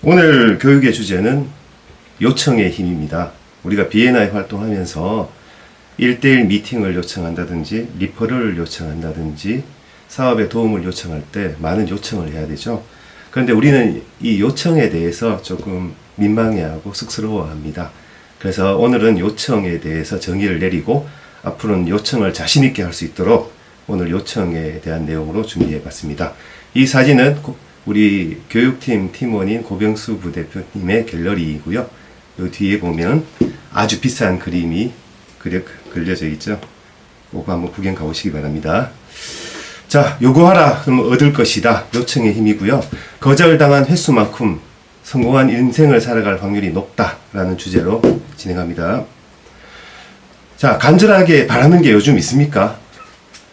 오늘 교육의 주제는 요청의 힘입니다. 우리가 B&I 활동하면서 1대1 미팅을 요청한다든지 리퍼럴을 요청한다든지 사업에 도움을 요청할 때 많은 요청을 해야 되죠. 그런데 우리는 이 요청에 대해서 조금 민망해하고 쑥스러워합니다. 그래서 오늘은 요청에 대해서 정의를 내리고 앞으로는 요청을 자신 있게 할 수 있도록 오늘 요청에 대한 내용으로 준비해 봤습니다. 이 사진은 우리 교육팀 팀원인 고병수 부대표님의 갤러리이고요. 이 뒤에 보면 아주 비싼 그림이 그려져 있죠. 그거 한번 구경 가보시기 바랍니다. 자, 요구하라 그러면 얻을 것이다. 요청의 힘이고요. 거절당한 횟수만큼 성공한 인생을 살아갈 확률이 높다라는 주제로 진행합니다. 자, 간절하게 바라는 게 요즘 있습니까?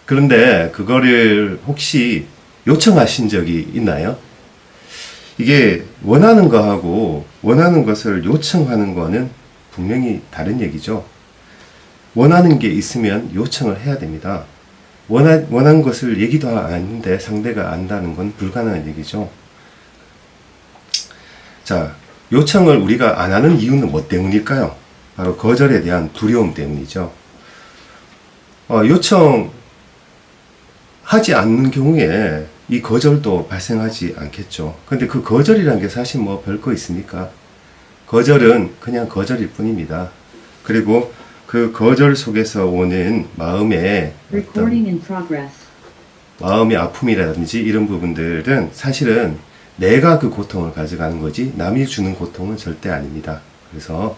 그런데 그거를 혹시 요청하신 적이 있나요? 이게 원하는 거하고 원하는 것을 요청하는 거는 분명히 다른 얘기죠. 원하는 게 있으면 요청을 해야 됩니다. 원한 것을 얘기도 안 했는데 상대가 안다는 건 불가능한 얘기죠. 자, 요청을 우리가 안 하는 이유는 뭐 때문일까요? 바로 거절에 대한 두려움 때문이죠. 요청하지 않는 경우에 이 거절도 발생하지 않겠죠. 근데 그 거절이라는 게 사실 뭐 별거 있습니까? 거절은 그냥 거절일 뿐입니다. 그리고 그 거절 속에서 오는 마음의 아픔이라든지 이런 부분들은 사실은 내가 그 고통을 가져가는 거지 남이 주는 고통은 절대 아닙니다. 그래서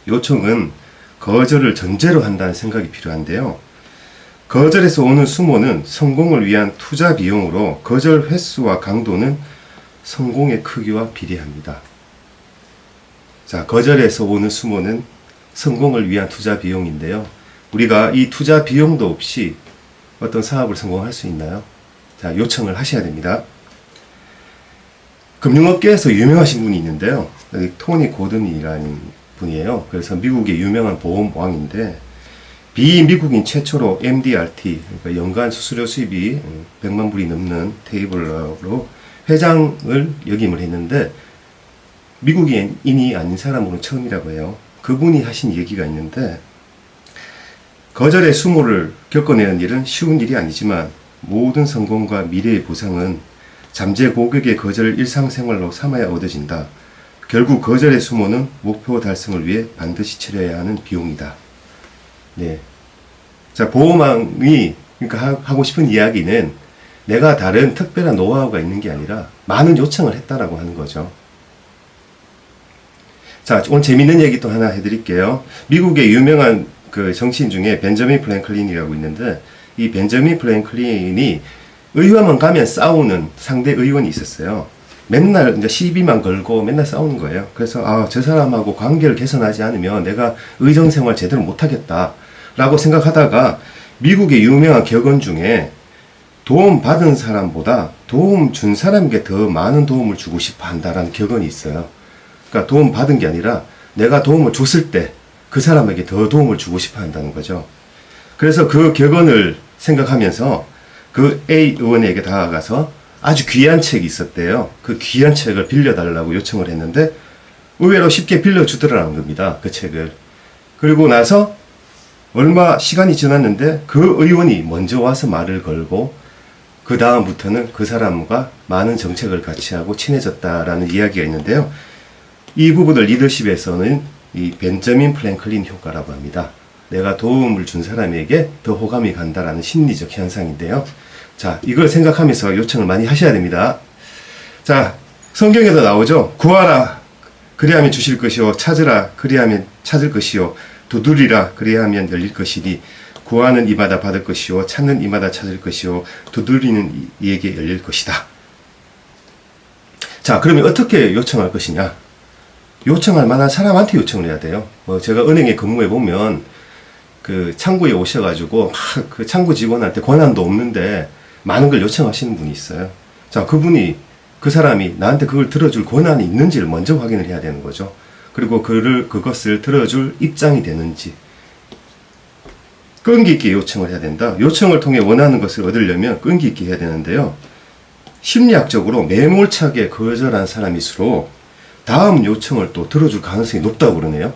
요청은 거절을 전제로 한다는 생각이 필요한데요. 거절에서 오는 수모는 성공을 위한 투자 비용으로 거절 횟수와 강도는 성공의 크기와 비례합니다. 자, 거절에서 오는 수모는 성공을 위한 투자 비용인데요. 우리가 이 투자 비용도 없이 어떤 사업을 성공할 수 있나요? 자, 요청을 하셔야 됩니다. 금융업계에서 유명하신 분이 있는데요. 토니 고든이라는 분이에요. 그래서 미국의 유명한 보험왕인데 비미국인 최초로 MDRT, 그러니까 연간 수수료 수입이 100만 불이 넘는 테이블러로 회장을 역임을 했는데 미국인이 아닌 사람으로는 처음이라고 해요. 그분이 하신 얘기가 있는데 거절의 수모를 겪어내는 일은 쉬운 일이 아니지만 모든 성공과 미래의 보상은 잠재 고객의 거절을 일상생활로 삼아야 얻어진다. 결국 거절의 수모는 목표 달성을 위해 반드시 치러야 하는 비용이다. 네. 자, 보험왕이 그러니까 하고 싶은 이야기는 내가 다른 특별한 노하우가 있는 게 아니라 많은 요청을 했다라고 하는 거죠. 자, 오늘 재밌는 얘기 또 하나 해드릴게요. 미국의 유명한 그 정치인 중에 벤저민 프랭클린이라고 있는데 이 벤저민 프랭클린이 의원만 가면 싸우는 상대 의원이 있었어요. 맨날 이제 시비만 걸고 맨날 싸우는 거예요. 그래서 저 사람하고 관계를 개선하지 않으면 내가 의정생활 제대로 못하겠다 라고 생각하다가 미국의 유명한 격언 중에 도움 받은 사람보다 도움 준 사람에게 더 많은 도움을 주고 싶어 한다라는 격언이 있어요. 그러니까 도움 받은 게 아니라 내가 도움을 줬을 때 그 사람에게 더 도움을 주고 싶어 한다는 거죠. 그래서 그 격언을 생각하면서 그 A 의원에게 다가가서 아주 귀한 책이 있었대요. 그 귀한 책을 빌려달라고 요청을 했는데 의외로 쉽게 빌려주더라는 겁니다. 그 책을. 그리고 나서 얼마 시간이 지났는데 그 의원이 먼저 와서 말을 걸고 그 다음부터는 그 사람과 많은 정책을 같이 하고 친해졌다라는 이야기가 있는데요. 이 부분을 리더십에서는 이 벤저민 프랭클린 효과라고 합니다. 내가 도움을 준 사람에게 더 호감이 간다라는 심리적 현상인데요. 자, 이걸 생각하면서 요청을 많이 하셔야 됩니다. 자, 성경에도 나오죠. 구하라 그리하면 주실 것이요 찾으라 그리하면 찾을 것이요 두드리라 그리하면 열릴 것이니 구하는 이마다 받을 것이요 찾는 이마다 찾을 것이요 두드리는 이에게 열릴 것이다. 자, 그러면 어떻게 요청할 것이냐? 요청할 만한 사람한테 요청을 해야 돼요. 제가 은행에 근무해 보면 그 창구에 오셔가지고 그 창구 직원한테 권한도 없는데 많은 걸 요청하시는 분이 있어요. 자, 그 사람이 나한테 그걸 들어줄 권한이 있는지를 먼저 확인을 해야 되는 거죠. 그리고 그것을 들어줄 입장이 되는지 끈기 있게 요청을 해야 된다. 요청을 통해 원하는 것을 얻으려면 끈기 있게 해야 되는데요. 심리학적으로 매몰차게 거절한 사람일수록 다음 요청을 또 들어줄 가능성이 높다고 그러네요.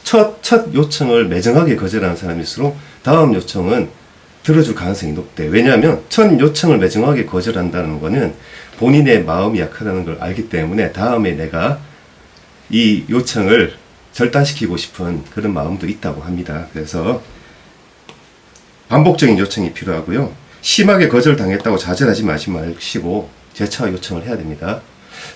첫 요청을 매정하게 거절하는 사람일수록 다음 요청은 들어줄 가능성이 높대. 왜냐하면 첫 요청을 매정하게 거절한다는 거는 본인의 마음이 약하다는 걸 알기 때문에 다음에 내가 이 요청을 절단시키고 싶은 그런 마음도 있다고 합니다. 그래서 반복적인 요청이 필요하고요. 심하게 거절당했다고 좌절하지 마시고 재차 요청을 해야 됩니다.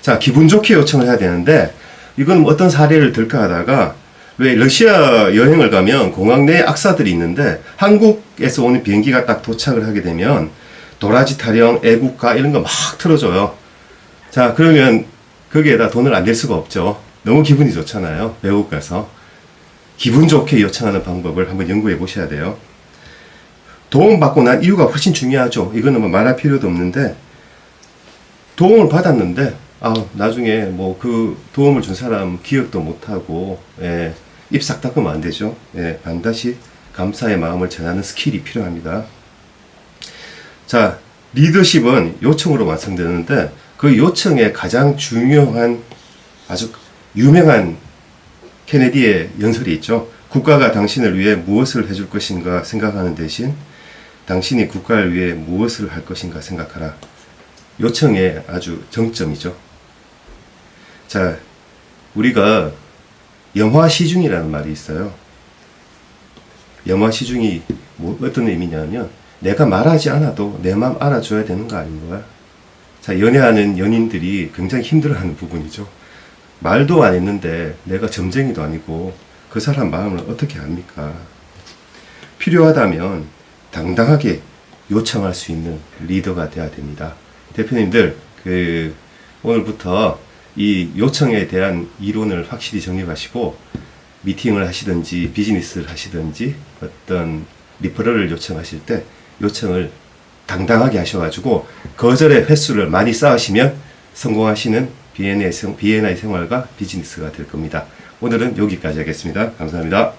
자, 기분 좋게 요청을 해야 되는데 이건 어떤 사례를 들까 하다가 왜 러시아 여행을 가면 공항 내에 악사들이 있는데 한국에서 오는 비행기가 딱 도착을 하게 되면 도라지 타령, 애국가 이런 거 막 틀어줘요. 자, 그러면 거기에다 돈을 안 낼 수가 없죠. 너무 기분이 좋잖아요. 외국 가서. 기분 좋게 요청하는 방법을 한번 연구해 보셔야 돼요. 도움받고 난 이유가 훨씬 중요하죠. 이거는 뭐 말할 필요도 없는데 도움을 받았는데 나중에 뭐 그 도움을 준 사람 기억도 못하고 입 싹 닦으면 안 되죠. 반드시 감사의 마음을 전하는 스킬이 필요합니다. 자, 리더십은 요청으로 완성되는데 그 요청의 가장 중요한 아주 유명한 케네디의 연설이 있죠. 국가가 당신을 위해 무엇을 해줄 것인가 생각하는 대신 당신이 국가를 위해 무엇을 할 것인가 생각하라. 요청의 아주 정점이죠. 자, 우리가 염화시중이라는 말이 있어요. 염화시중이 어떤 의미냐면 내가 말하지 않아도 내 마음 알아줘야 되는 거 아닌가? 자, 연애하는 연인들이 굉장히 힘들어하는 부분이죠. 말도 안 했는데 내가 점쟁이도 아니고 그 사람 마음을 어떻게 압니까? 필요하다면 당당하게 요청할 수 있는 리더가 돼야 됩니다. 대표님들, 오늘부터 이 요청에 대한 이론을 확실히 정립하시고 미팅을 하시든지 비즈니스를 하시든지 어떤 리퍼럴을 요청하실 때 요청을 당당하게 하셔가지고 거절의 횟수를 많이 쌓으시면 성공하시는 B&I 생활과 비즈니스가 될 겁니다. 오늘은 여기까지 하겠습니다. 감사합니다.